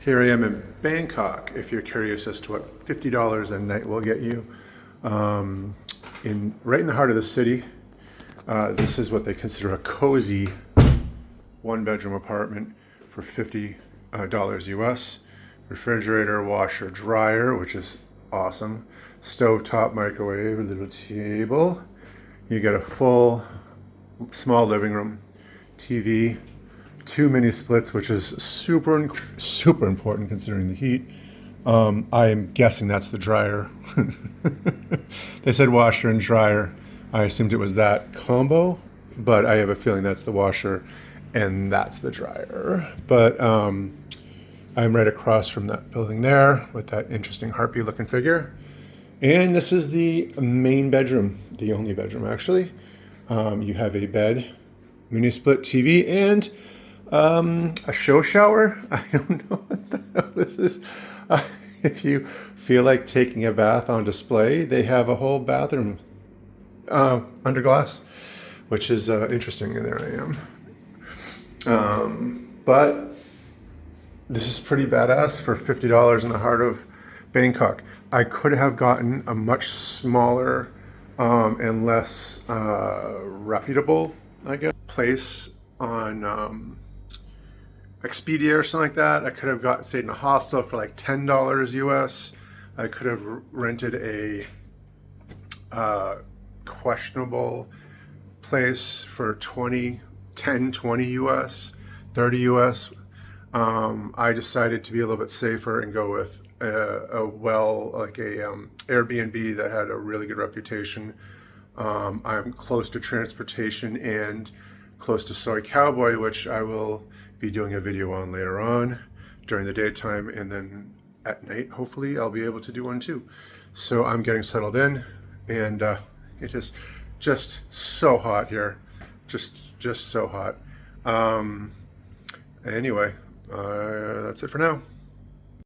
Here I am in Bangkok, if you're curious as to what $50 a night will get you. Right in the heart of the city. This is what they consider a cozy one-bedroom apartment for $50 US. Refrigerator, washer, dryer, which is awesome. Stovetop, microwave, a little table. You get a full small living room, TV, 2 mini splits, which is super important considering the heat. I am guessing that's the dryer. They said washer and dryer. I assumed it was that combo, but I have a feeling that's the washer and that's the dryer. But I'm right across from that building there with that interesting harpy looking figure. And this is the main bedroom, the only bedroom actually. You have a bed, mini split TV, and a show shower. I don't know what the hell this is. If you feel like taking a bath on display, they have a whole bathroom under glass, which is interesting. And there I am. But this is pretty badass for $50 in the heart of Bangkok. I could have gotten a much smaller and less reputable, I guess, place on Expedia or something like that. I could have stayed in a hostel for like $10 US. I could have rented a questionable place for 20 US, 30 US. I decided to be a little bit safer and go with Airbnb that had a really good reputation. I'm close to transportation and close to Soi Cowboy, which I will be doing a video on later on during the daytime, and then at night hopefully I'll be able to do one too. So I'm getting settled in, and it is just so hot here, just so hot. Anyway, that's it for now.